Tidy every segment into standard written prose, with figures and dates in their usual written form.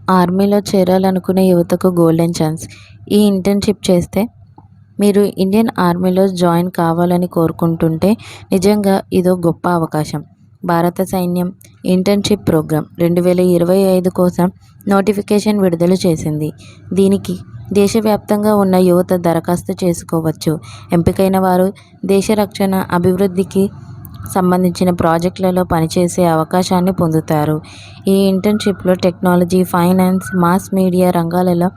ఆర్మీలో చేరాలనుకునే యువతకు golden chance. ఈ ఇంటర్న్‌షిప్ చేస్తే మీరు ఇండియన్ ఆర్మీలో జాయిన్ కావాలని కోరుకుంటుంటే నిజంగా ఇదో గొప్ప అవకాశం. భారత సైన్యం ఇంటర్న్‌షిప్ ప్రోగ్రామ్ 2025 కోసం నోటిఫికేషన్ విడుదల చేసింది. దీనికి దేశవ్యాప్తంగా ఉన్న యువత దరఖాస్తు చేసుకోవచ్చు. ఎంపికైన వారు దేశ రక్షణ అభివృద్ధికి సంబంధించిన ప్రాజెక్టులలో పనిచేసే అవకాశాన్ని పొందుతారు. ఈ ఇంటర్న్‌షిప్‌లో టెక్నాలజీ, ఫైనాన్స్, మాస్ మీడియా రంగాలలో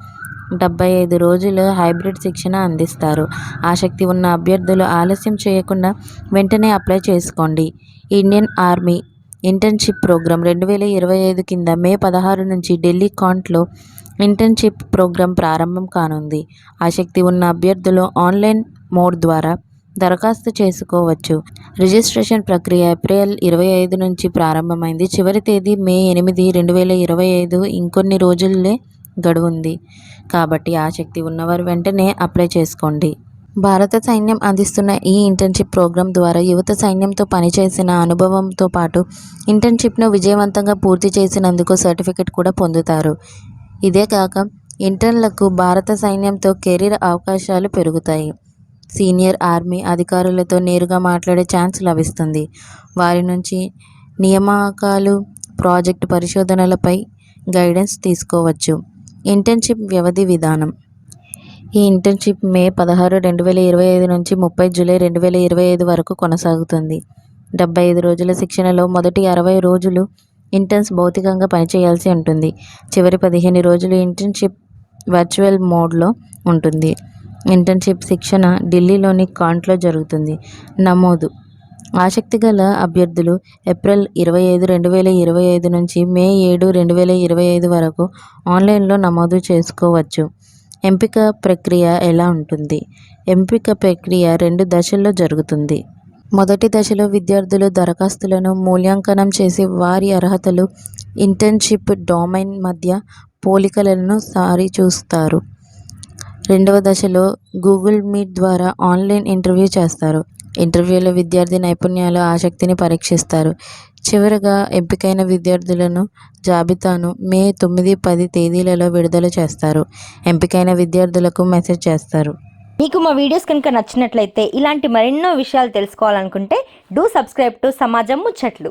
75 రోజులు హైబ్రిడ్ శిక్షణ అందిస్తారు. ఆసక్తి ఉన్న అభ్యర్థులు ఆలస్యం చేయకుండా వెంటనే అప్లై చేసుకోండి. ఇండియన్ ఆర్మీ ఇంటర్న్‌షిప్ ప్రోగ్రామ్ 2025 కింద మే 16 నుంచి ఢిల్లీ కాంట్‌లో ఇంటర్న్‌షిప్ ప్రోగ్రామ్ ప్రారంభం కానుంది. ఆసక్తి ఉన్న అభ్యర్థులు ఆన్లైన్ మోడ్ ద్వారా దరఖాస్తు చేసుకోవచ్చు. రిజిస్ట్రేషన్ ప్రక్రియ ఏప్రిల్ 25 నుంచి ప్రారంభమైంది. చివరి తేదీ మే 8, 2025. ఇంకొన్ని రోజులే గడువుంది కాబట్టి ఆసక్తి ఉన్నవారు వెంటనే అప్లై చేసుకోండి. భారత సైన్యం అందిస్తున్న ఈ ఇంటర్న్‌షిప్ ప్రోగ్రామ్ ద్వారా యువత సైన్యంతో పనిచేసిన అనుభవంతో పాటు ఇంటర్న్‌షిప్‌ను విజయవంతంగా పూర్తి చేసినందుకు సర్టిఫికెట్ కూడా పొందుతారు. ఇదే కాక ఇంటర్న్‌లకు భారత సైన్యంతో కెరీర్ అవకాశాలు పెరుగుతాయి. సీనియర్ ఆర్మీ అధికారులతో నేరుగా మాట్లాడే ఛాన్స్ లభిస్తుంది. వారి నుంచి నియామకాలు, ప్రాజెక్టు పరిశోధనలపై గైడెన్స్ తీసుకోవచ్చు. ఇంటర్న్‌షిప్ వ్యవధి విధానం. ఈ ఇంటర్న్‌షిప్ మే 16, 2025 నుంచి 30 జూలై 2025 వరకు కొనసాగుతుంది. 75 రోజుల శిక్షణలో మొదటి 60 రోజులు ఇంటర్న్స్ భౌతికంగా పనిచేయాల్సి ఉంటుంది. చివరి 15 రోజులు ఇంటర్న్‌షిప్ వర్చువల్ మోడ్‌లో ఉంటుంది. ఇంటర్న్‌షిప్ శిక్షణ ఢిల్లీలోని కాంట్‌లో జరుగుతుంది. నమోదు. ఆసక్తిగల అభ్యర్థులు ఏప్రిల్ 25, 2025 నుంచి మే 7, 2025 వరకు ఆన్లైన్లో నమోదు చేసుకోవచ్చు. ఎంపిక ప్రక్రియ ఎలా ఉంటుంది? ఎంపిక ప్రక్రియ 2 దశల్లో జరుగుతుంది. మొదటి దశలో విద్యార్థులు దరఖాస్తులను మూల్యాంకనం చేసి వారి అర్హతలు, ఇంటర్న్‌షిప్ డొమైన్ మధ్య పోలికలను సరిచూస్తారు. రెండవ దశలో గూగుల్ మీట్ ద్వారా ఆన్లైన్ ఇంటర్వ్యూ చేస్తారు. ఇంటర్వ్యూలో విద్యార్థి నైపుణ్యాలు, ఆసక్తిని పరీక్షిస్తారు. చివరగా ఎంపికైన విద్యార్థులను జాబితాను మే 9, 10 తేదీలలో విడుదల చేస్తారు. ఎంపికైన విద్యార్థులకు మెసేజ్ చేస్తారు. మీకు మా వీడియోస్ కనుక నచ్చినట్లయితే ఇలాంటి మరెన్నో విషయాలు తెలుసుకోవాలనుకుంటే డూ సబ్స్క్రైబ్ టు సమాజం ముచ్చట్లు.